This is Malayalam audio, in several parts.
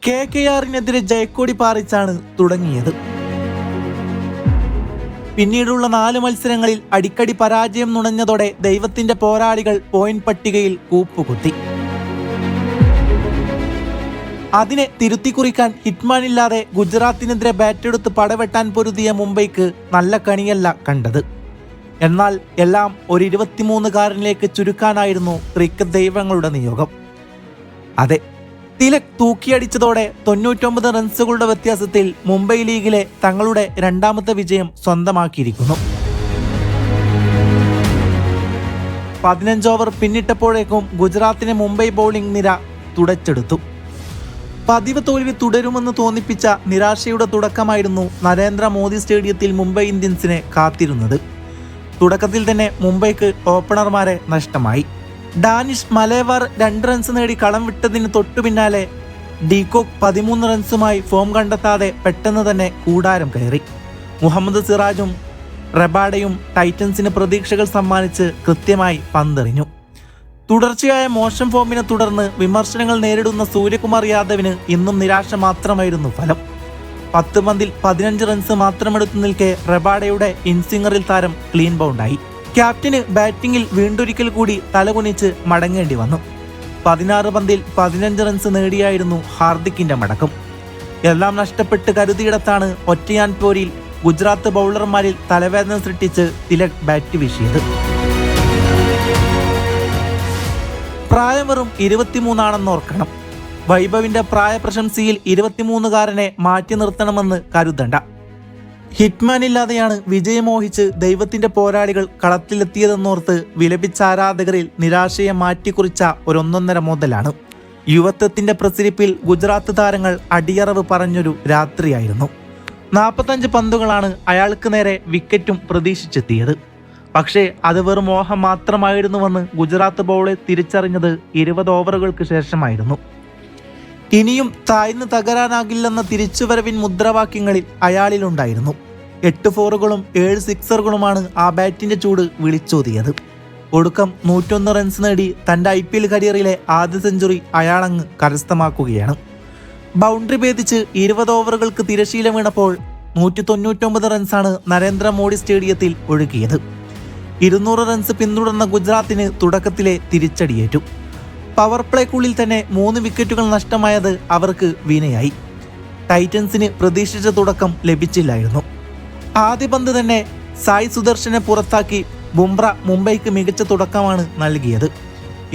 KKRനെതിരെ ജയക്കൊടി പാറിച്ചാണ് തുടങ്ങിയത്. പിന്നീടുള്ള 4 മത്സരങ്ങളിൽ അടിക്കടി പരാജയം നുണഞ്ഞതോടെ ദൈവത്തിന്റെ പോരാളികൾ പോയിന്റ് പട്ടികയിൽ കൂപ്പുകുത്തി. അതിനെ തിരുത്തിക്കുറിക്കാൻ ഹിറ്റ്മാൻ ഇല്ലാതെ ഗുജറാത്തിനെതിരെ ബാറ്റെടുത്ത് പടവെട്ടാൻ പൊരുതിയ മുംബൈക്ക് നല്ല കണിയല്ല കണ്ടത്. എന്നാൽ എല്ലാം ഒരു 23-കാരനിലേക്ക് ചുരുക്കാനായിരുന്നു ക്രിക്കറ്റ് ദൈവങ്ങളുടെ നിയോഗം. അതെ, തിലക് തൂക്കിയടിച്ചതോടെ 99 റൺസുകളുടെ വ്യത്യാസത്തിൽ മുംബൈ ലീഗിലെ തങ്ങളുടെ 2ാമത്തെ വിജയം സ്വന്തമാക്കിയിരിക്കുന്നു. 15 ഓവർ പിന്നിട്ടപ്പോഴേക്കും ഗുജറാത്തിനെ മുംബൈ ബൗളിംഗ് നിര തുടച്ചെടുത്തു. പതിവ് തോൽവി തുടരുമെന്ന് തോന്നിപ്പിച്ച നിരാശയുടെ തുടക്കമായിരുന്നു നരേന്ദ്രമോദി സ്റ്റേഡിയത്തിൽ മുംബൈ ഇന്ത്യൻസിനെ കാത്തിരുന്നത്. തുടക്കത്തിൽ തന്നെ മുംബൈക്ക് ഓപ്പണർമാരെ നഷ്ടമായി. ഡാനിഷ് മലേവാർ 2 റൺസ് നേടി കളം വിട്ടതിന് തൊട്ടു പിന്നാലെ ഡീകോക്ക് 13 റൺസുമായി ഫോം കണ്ടെത്താതെ പെട്ടെന്ന് തന്നെ കൂടാരം കയറി. മുഹമ്മദ് സിറാജും റബാഡയും ടൈറ്റൻസിന് പ്രതീക്ഷകൾ സമ്മാനിച്ച് കൃത്യമായി പന്തെറിഞ്ഞു. തുടർച്ചയായ മോശം ഫോമിനെ തുടർന്ന് വിമർശനങ്ങൾ നേരിടുന്ന സൂര്യകുമാർ യാദവിന് ഇന്നും നിരാശ മാത്രമായിരുന്നു ഫലം. 10 പന്തിൽ 15 റൺസ് മാത്രമെടുത്തു നിൽക്കെ റബാഡയുടെ ഇൻസിംഗറിൽ താരം ക്ലീൻ ബൗണ്ടായി. ക്യാപ്റ്റന് ബാറ്റിംഗിൽ വീണ്ടൊരിക്കൽ കൂടി തലകുനിച്ച് മടങ്ങേണ്ടി വന്നു. 16 പന്തിൽ 15 റൺസ് നേടിയായിരുന്നു ഹാർദിക്കിന്റെ മടക്കം. എല്ലാം നഷ്ടപ്പെട്ട് കരുതിയിടത്താണ് ഒറ്റയാൻ പോരിൽ ഗുജറാത്ത് ബൗളർമാരിൽ തലവേദന സൃഷ്ടിച്ച് തിലക് ബാറ്റ് വീശിയത്. പ്രായം വെറും 23 വൈഭവിന്റെ പ്രായ പ്രശംസയിൽ 23-കാരനെ മാറ്റി നിർത്തണമെന്ന് കരുതണ്ട. ഹിറ്റ്മാൻ ഇല്ലാതെയാണ് വിജയമോഹിച്ച് ദൈവത്തിന്റെ പോരാളികൾ കളത്തിലെത്തിയതെന്നോർത്ത് വിലപിച്ച ആരാധകരിൽ നിരാശയെ മാറ്റിക്കുറിച്ച ഒരു 1.5 മുതലാണ്. യുവത്വത്തിന്റെ പ്രസരിപ്പിൽ ഗുജറാത്ത് താരങ്ങൾ അടിയറവ് പറഞ്ഞൊരു രാത്രിയായിരുന്നു. 45 പന്തുകളാണ് അയാൾക്ക് നേരെ വിക്കറ്റും പ്രതീക്ഷിച്ചെത്തിയത്. പക്ഷേ അത് വെറും മോഹം മാത്രമായിരുന്നുവെന്ന് ഗുജറാത്ത് ബൗളർ തിരിച്ചറിഞ്ഞത് 20 ഓവറുകൾക്ക് ശേഷമായിരുന്നു. ഇനിയും താഴ്ന്നു തകരാനാകില്ലെന്ന തിരിച്ചുവരവിൻ മുദ്രാവാക്യങ്ങളിൽ അയാളിലുണ്ടായിരുന്നു. 8 ഫോറുകളും 7 സിക്സറുകളുമാണ് ആ ബാറ്റിന്റെ ചൂട് വിളിച്ചോതിയത്. ഒടുക്കം 101 റൺസ് നേടി തന്റെ IPL കരിയറിലെ ആദ്യ സെഞ്ചുറി അയാളങ്ങ് കരസ്ഥമാക്കുകയാണ്. ബൗണ്ടറി ഭേദിച്ച് 20 ഓവറുകൾക്ക് തിരശീല വീണപ്പോൾ 199 റൺസാണ് നരേന്ദ്രമോദി സ്റ്റേഡിയത്തിൽ ഒഴുകിയത്. 200 റൺസ് പിന്തുടർന്ന ഗുജറാത്തിന് തുടക്കത്തിലെ തിരിച്ചടിയേറ്റു. പവർ പ്ലേക്കുള്ളിൽ തന്നെ 3 വിക്കറ്റുകൾ നഷ്ടമായത് അവർക്ക് വീണയായി. ടൈറ്റൻസിന് പ്രതീക്ഷിച്ച തുടക്കം ലഭിച്ചില്ലായിരുന്നു. ആദ്യ പന്ത് തന്നെ സായ് സുദർശനെ പുറത്താക്കി ബുംറ മുംബൈക്ക് മികച്ച തുടക്കമാണ് നൽകിയത്.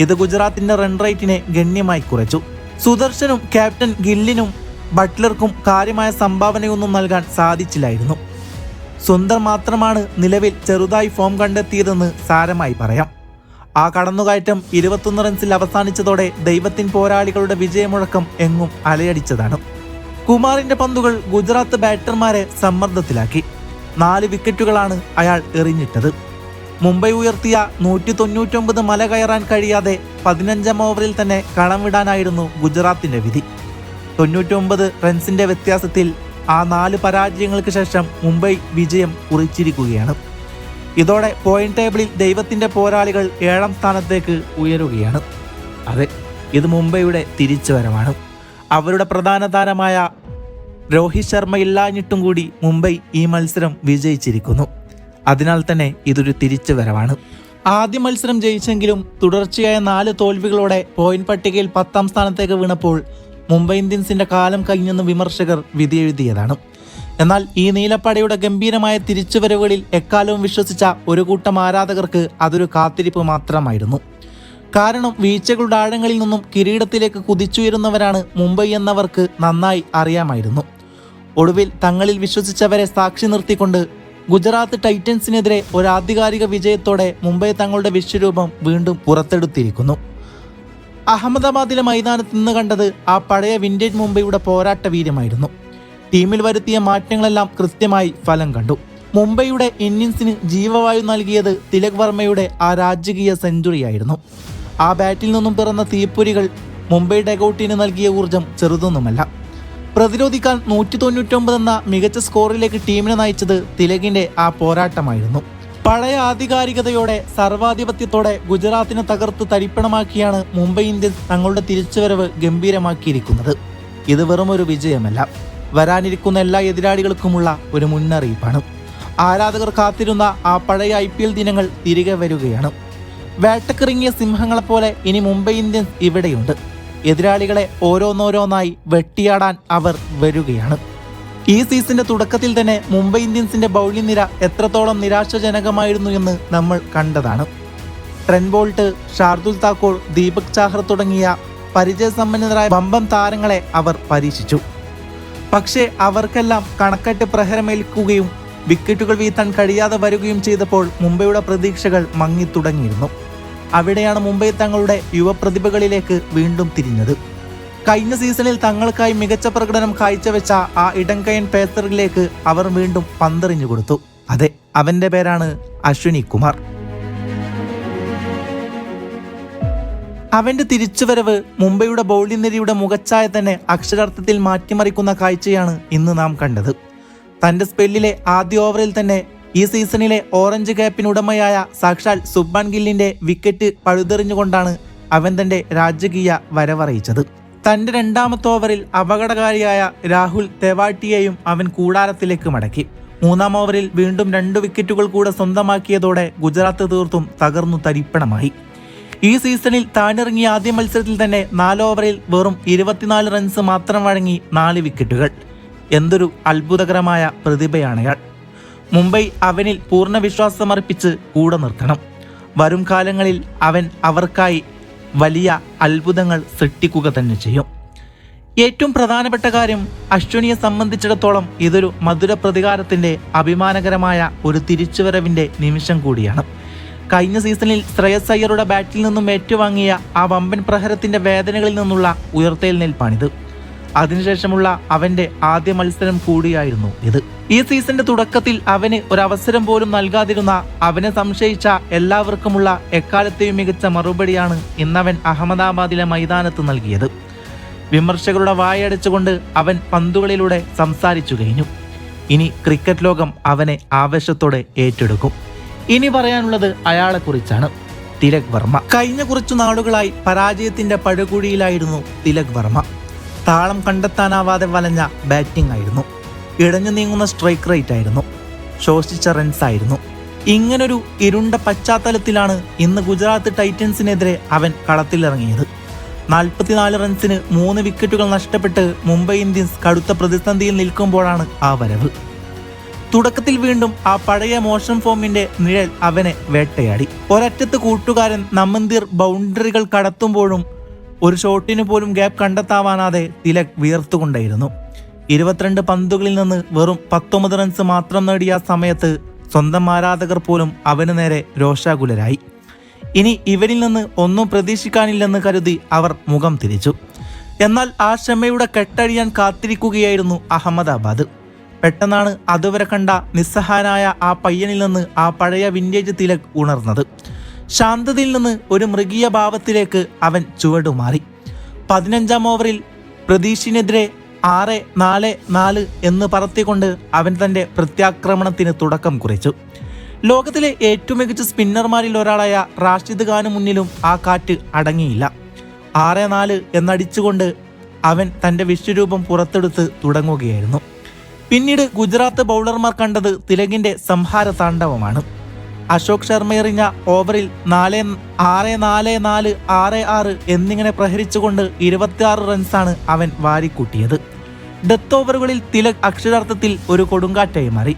ഇത് ഗുജറാത്തിന്റെ റൺ റേറ്റിനെ ഗണ്യമായി കുറച്ചു. സുദർശനും ക്യാപ്റ്റൻ ഗില്ലിനും ബട്ട്ലർക്കും കാര്യമായ സംഭാവനയൊന്നും നൽകാൻ സാധിച്ചില്ലായിരുന്നു. സുന്ദർ മാത്രമാണ് നിലവിൽ ചെറുതായി ഫോം കണ്ടെത്തിയതെന്ന് സാരമായി പറയാം. ആ കടന്നുകയറ്റം 21 റൺസിൽ അവസാനിച്ചതോടെ ദൈവത്തിൻ പോരാളികളുടെ വിജയമുഴക്കം എങ്ങും അലയടിച്ചതാണ്. കുമാറിന്റെ പന്തുകൾ ഗുജറാത്ത് ബാറ്റർമാരെ സമ്മർദ്ദത്തിലാക്കി. 4 വിക്കറ്റുകളാണ് അയാൾ എറിഞ്ഞിട്ടത്. മുംബൈ ഉയർത്തിയ 199 മല കയറാൻ കഴിയാതെ 15ാം ഓവറിൽ തന്നെ കളം വിടാനായിരുന്നു ഗുജറാത്തിന്റെ വിധി. 99 റൺസിന്റെ വ്യത്യാസത്തിൽ ആ 4 പരാജയങ്ങൾക്ക് ശേഷം മുംബൈ വിജയം കുറിച്ചിരിക്കുകയാണ്. ഇതോടെ പോയിന്റ് ടേബിളിൽ ദൈവത്തിന്റെ പോരാളികൾ 7ാം സ്ഥാനത്തേക്ക് ഉയരുകയാണ്. അതെ, ഇത് മുംബൈയുടെ തിരിച്ചുവരവാണ്. അവരുടെ പ്രധാന താരമായ രോഹിത് ശർമ്മ ഇല്ലാഞ്ഞിട്ടും കൂടി മുംബൈ ഈ മത്സരം വിജയിച്ചിരിക്കുന്നു. അതിനാൽ തന്നെ ഇതൊരു തിരിച്ചുവരവാണ്. ആദ്യ മത്സരം ജയിച്ചെങ്കിലും തുടർച്ചയായ 4 തോൽവികളോടെ പോയിന്റ് പട്ടികയിൽ 10ാം സ്ഥാനത്തേക്ക് വീണപ്പോൾ മുംബൈ ഇന്ത്യൻസിന്റെ കാലം കഴിഞ്ഞെന്ന് വിമർശകർ വിധിയെഴുതിയതാണ്. എന്നാൽ ഈ നീലപ്പടയുടെ ഗംഭീരമായ തിരിച്ചുവരവുകളിൽ എക്കാലവും വിശ്വസിച്ച ഒരു കൂട്ടം ആരാധകർക്ക് അതൊരു കാത്തിരിപ്പ് മാത്രമായിരുന്നു. കാരണം വീഴ്ചകളുടെ ആഴങ്ങളിൽ നിന്നും കിരീടത്തിലേക്ക് കുതിച്ചുയരുന്നവരാണ് മുംബൈ എന്നവർക്ക് നന്നായി അറിയാമായിരുന്നു. ഒടുവിൽ തങ്ങളിൽ വിശ്വസിച്ചവരെ സാക്ഷി നിർത്തിക്കൊണ്ട് ഗുജറാത്ത് ടൈറ്റൻസിനെതിരെ ഒരു ആധികാരിക വിജയത്തോടെ മുംബൈ തങ്ങളുടെ വിശ്വരൂപം വീണ്ടും പുറത്തെടുത്തിരിക്കുന്നു. അഹമ്മദാബാദിലെ മൈതാനത്ത് നിന്ന് കണ്ടത് ആ പഴയ വിന്റേജ് മുംബൈയുടെ പോരാട്ട വീര്യമായിരുന്നു. ടീമിൽ വരുത്തിയ മാറ്റങ്ങളെല്ലാം കൃത്യമായി ഫലം കണ്ടു. മുംബൈയുടെ ഇന്നിംഗ്സിന് ജീവവായു നൽകിയത് തിലക് വർമ്മയുടെ ആ രാജകീയ സെഞ്ചുറിയായിരുന്നു. ആ ബാറ്റിൽ നിന്നും പിറന്ന തീപ്പൊരികൾ മുംബൈ ഡഗൌട്ടിന് നൽകിയ ഊർജം ചെറുതൊന്നുമല്ല. പ്രതിരോധിക്കാൻ 199 എന്ന മികച്ച സ്കോറിലേക്ക് ടീമിനെ നയിച്ചത് തിലകിന്റെ ആ പോരാട്ടമായിരുന്നു. പഴയ ആധികാരികതയോടെ സർവാധിപത്യത്തോടെ ഗുജറാത്തിനെ തകർത്ത് തരിപ്പണമാക്കിയാണ് മുംബൈ ഇന്ത്യൻസ് തങ്ങളുടെ തിരിച്ചുവരവ് ഗംഭീരമാക്കിയിരിക്കുന്നത്. ഇത് വെറും ഒരു വിജയമല്ല, വരാനിരിക്കുന്ന എല്ലാ എതിരാളികൾക്കുമുള്ള ഒരു മുന്നറിയിപ്പാണ്. ആരാധകർ കാത്തിരുന്ന ആ പഴയ IPL ദിനങ്ങൾ തിരികെ വരികയാണ്. വേട്ടക്കിറങ്ങിയ സിംഹങ്ങളെപ്പോലെ ഇനി മുംബൈ ഇന്ത്യൻസ് ഇവിടെയുണ്ട്. എതിരാളികളെ ഓരോന്നോരോന്നായി വെട്ടിയാടാൻ അവർ വരികയാണ്. ഈ സീസണിന്റെ തുടക്കത്തിൽ തന്നെ മുംബൈ ഇന്ത്യൻസിന്റെ ബൗളിംഗ് നിര എത്രത്തോളം നിരാശാജനകമായിരുന്നു എന്ന് നമ്മൾ കണ്ടതാണ്. ട്രെന്റ് ബോൾട്ട്, ഷാർദുൽ താക്കൂർ, ദീപക് ചാഹർ തുടങ്ങിയ പരിചയസമ്പന്നരായ വമ്പൻ താരങ്ങളെ അവർ പരീക്ഷിച്ചു. പക്ഷേ അവർക്കെല്ലാം കണക്കറ്റ് പ്രഹരമേൽക്കുകയും വിക്കറ്റുകൾ വീഴ്ത്താൻ കഴിയാതെ വരികയും ചെയ്തപ്പോൾ മുംബൈയുടെ പ്രതീക്ഷകൾ മങ്ങിത്തുടങ്ങിയിരുന്നു. അവിടെയാണ് മുംബൈ തങ്ങളുടെ യുവപ്രതിഭകളിലേക്ക് വീണ്ടും തിരിഞ്ഞത്. കഴിഞ്ഞ സീസണിൽ തങ്ങൾക്കായി മികച്ച പ്രകടനം കാഴ്ചവെച്ച ആ ഇടംകൈയൻ പേസറിലേക്ക് അവർ വീണ്ടും പന്തെറിഞ്ഞു കൊടുത്തു. അതെ, അവന്റെ പേരാണ് അശ്വിനി കുമാർ. അവന്റെ തിരിച്ചുവരവ് മുംബൈയുടെ ബൗളിംഗ് നിരയുടെ മുഖച്ഛായ തന്നെ അക്ഷരാർത്ഥത്തിൽ മാറ്റിമറിക്കുന്ന കാഴ്ചയാണ് ഇന്ന് നാം കണ്ടത്. തന്റെ സ്പെല്ലിലെ ആദ്യ ഓവറിൽ തന്നെ ഈ സീസണിലെ ഓറഞ്ച് ക്യാപ്പിനുടമയായ സാക്ഷാൽ സുബ്മാൻ ഗില്ലിന്റെ വിക്കറ്റ് പഴുതെറിഞ്ഞുകൊണ്ടാണ് അവൻ തന്റെ രാജകീയ വരവറിയിച്ചത്. തന്റെ രണ്ടാമത്തെ ഓവറിൽ അപകടകാരിയായ രാഹുൽ തെവാട്ടിയെയും അവൻ കൂടാരത്തിലേക്ക് മടക്കി. മൂന്നാം ഓവറിൽ വീണ്ടും 2 വിക്കറ്റുകൾ കൂടെ സ്വന്തമാക്കിയതോടെ ഗുജറാത്ത് തീർത്തും തകർന്നു തരിപ്പണമായി. ഈ സീസണിൽ താനിറങ്ങിയ ആദ്യ മത്സരത്തിൽ തന്നെ 4 ഓവറിൽ വെറും 24 റൺസ് മാത്രം വഴങ്ങി 4 വിക്കറ്റുകൾ. എന്തൊരു അത്ഭുതകരമായ പ്രതിഭയാണയാൾ. മുംബൈ അവനിൽ പൂർണ്ണ വിശ്വാസമർപ്പിച്ച് കൂടെ നിർത്തണം. വരും കാലങ്ങളിൽ അവൻ അവർക്കായി വലിയ അത്ഭുതങ്ങൾ സൃഷ്ടിക്കുക തന്നെ ചെയ്യും. ഏറ്റവും പ്രധാനപ്പെട്ട കാര്യം, അശ്വിനിയെ സംബന്ധിച്ചിടത്തോളം ഇതൊരു മധുര പ്രതികാരത്തിന്റെ അഭിമാനകരമായ ഒരു തിരിച്ചുവരവിന്റെ നിമിഷം കൂടിയാണ്. കഴിഞ്ഞ സീസണിൽ ശ്രേയസ് അയ്യരുടെ ബാറ്റിൽ നിന്നും ഏറ്റുവാങ്ങിയ ആ വമ്പൻ പ്രഹരത്തിന്റെ വേദനകളിൽ നിന്നുള്ള ഉയർത്തെഴുന്നേൽപ്പാണിത്. അതിനുശേഷമുള്ള അവന്റെ ആദ്യ മത്സരം കൂടിയായിരുന്നു ഇത്. ഈ സീസണിന്റെ തുടക്കത്തിൽ അവന് ഒരവസരം പോലും നൽകാതിരുന്ന, അവനെ സംശയിച്ച എല്ലാവർക്കുമുള്ള എക്കാലത്തെയും മികച്ച മറുപടിയാണ് ഇന്നവൻ അഹമ്മദാബാദിലെ മൈതാനത്ത് നൽകിയത്. വിമർശകരുടെ വായടച്ചുകൊണ്ട് അവൻ പന്തുകളിലൂടെ സംസാരിച്ചു കഴിഞ്ഞു. ഇനി ക്രിക്കറ്റ് ലോകം അവനെ ആവേശത്തോടെ ഏറ്റെടുക്കും. ഇനി പറയാനുള്ളത് അയാളെക്കുറിച്ചാണ്, തിലക് വർമ്മ. കഴിഞ്ഞ കുറച്ചു നാളുകളായി പരാജയത്തിന്റെ പടുകുഴിയിലായിരുന്നു തിലക് വർമ്മ. താളം കണ്ടെത്താനാവാതെ വലഞ്ഞ ബാറ്റിംഗ് ആയിരുന്നു, ഇടഞ്ഞു നീങ്ങുന്ന സ്ട്രൈക്ക് റേറ്റ് ആയിരുന്നു, ശോഷിച്ച റൺസ് ആയിരുന്നു. ഇങ്ങനൊരു ഇരുണ്ട പശ്ചാത്തലത്തിലാണ് ഇന്ന് ഗുജറാത്ത് ടൈറ്റൻസിനെതിരെ അവൻ കളത്തിലിറങ്ങിയത്. 44 റൺസിന് 3 വിക്കറ്റുകൾ നഷ്ടപ്പെട്ട് മുംബൈ ഇന്ത്യൻസ് കടുത്ത പ്രതിസന്ധിയിൽ നിൽക്കുമ്പോഴാണ് ആ വരവ്. തുടക്കത്തിൽ വീണ്ടും ആ പഴയ മോശം ഫോമിന്റെ നിഴൽ അവനെ വേട്ടയാടി. ഒരറ്റത്ത് കൂട്ടുകാരൻ നമന്തിർ ബൗണ്ടറികൾ കടത്തുമ്പോഴും ഒരു ഷോട്ടിന് പോലും ഗ്യാപ്പ് കണ്ടെത്താവാനാതെ തിലക് വിയർത്തുകൊണ്ടായിരുന്നു. 22 പന്തുകളിൽ നിന്ന് വെറും 19 റൺസ് മാത്രം നേടിയ സമയത്ത് സ്വന്തം ആരാധകർ പോലും അവന് നേരെ രോഷാകുലരായി. ഇനി ഇവരിൽ നിന്ന് ഒന്നും പ്രതീക്ഷിക്കാനില്ലെന്ന് കരുതി അവർ മുഖം തിരിച്ചു. എന്നാൽ ആ ക്ഷമയുടെ കെട്ടഴിയാൻ കാത്തിരിക്കുകയായിരുന്നു അഹമ്മദാബാദ്. പെട്ടെന്നാണ് അതുവരെ കണ്ട നിസ്സഹായനായ ആ പയ്യനിൽ നിന്ന് ആ പഴയ വിന്റേജ് തിലക് ഉണർന്നത്. ശാന്തതയിൽ നിന്ന് ഒരു മൃഗീയ ഭാവത്തിലേക്ക് അവൻ ചുവടുമാറി. 15-ാം ഓവറിൽ പ്രതീക്ഷിനെതിരെ 6-4-4 എന്ന് പറത്തിക്കൊണ്ട് അവൻ തന്റെ പ്രത്യാക്രമണത്തിന് തുടക്കം കുറിച്ചു. ലോകത്തിലെ ഏറ്റവും മികച്ച സ്പിന്നർമാരിൽ ഒരാളായ റാഷിദ് ഖാന് മുന്നിലും ആ കാറ്റ് അടങ്ങിയില്ല. 6-4 എന്നടിച്ചുകൊണ്ട് അവൻ തന്റെ വിശ്വരൂപം പുറത്തെടുത്ത് തുടങ്ങുകയായിരുന്നു. പിന്നീട് ഗുജറാത്ത് ബൗളർമാർ കണ്ടത് തിലകിന്റെ സംഹാര താണ്ഡവമാണ്. അശോക് ശർമ്മ എറിഞ്ഞ ഓവറിൽ 6-4-4, 6-6 എന്നിങ്ങനെ പ്രഹരിച്ചുകൊണ്ട് 26 റൺസാണ് അവൻ വാരിക്കൂട്ടിയത്. ഡെത്ത് ഓവറുകളിൽ തിലക് അക്ഷരാർത്ഥത്തിൽ ഒരു കൊടുങ്കാറ്റായി മാറി.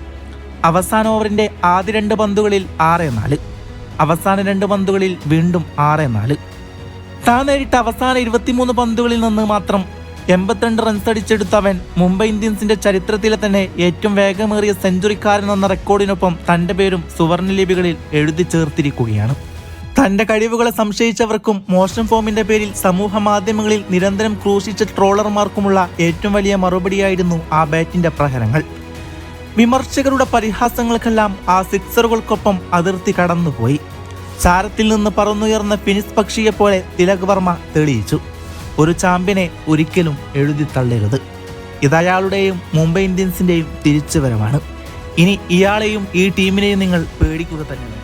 അവസാന ഓവറിന്റെ ആദ്യ 2 പന്തുകളിൽ 6-4, അവസാന 2 പന്തുകളിൽ വീണ്ടും 6-4. താൻ നേരിട്ട അവസാന 23 പന്തുകളിൽ നിന്ന് മാത്രം 82 റൺസ് അടിച്ചെടുത്തവൻ മുംബൈ ഇന്ത്യൻസിന്റെ ചരിത്രത്തിലെ തന്നെ ഏറ്റവും വേഗമേറിയ സെഞ്ചുറിക്കാരൻ എന്ന റെക്കോർഡിനൊപ്പം തന്റെ പേരും സുവർണലിപികളിൽ എഴുതി ചേർത്തിരിക്കുകയാണ്. തന്റെ കഴിവുകളെ സംശയിച്ചവർക്കും മോശം ഫോമിന്റെ പേരിൽ സമൂഹ മാധ്യമങ്ങളിൽ നിരന്തരം ക്രൂശിച്ച ട്രോളർമാർക്കുമുള്ള ഏറ്റവും വലിയ മറുപടിയായിരുന്നു ആ ബാറ്റിന്റെ പ്രഹരങ്ങൾ. വിമർശകരുടെ പരിഹാസങ്ങൾക്കെല്ലാം ആ സിക്സറുകൾക്കൊപ്പം അതിർത്തി കടന്നുപോയി. ചാരത്തിൽ നിന്ന് പറന്നുയർന്ന ഫിനിക്സ് പക്ഷിയെപ്പോലെ തിലക് വർമ്മ തെളിയിച്ചു, ഒരു ചാമ്പ്യനെ ഒരിക്കലും എഴുതി തള്ളരുത്. ഇതയാളുടെയും മുംബൈ ഇന്ത്യൻസിന്റെയും തിരിച്ചുവരവാണ്. ഇനി ഇയാളെയും ഈ ടീമിനെയും നിങ്ങൾ പേടിക്കുക തന്നെ വേണം.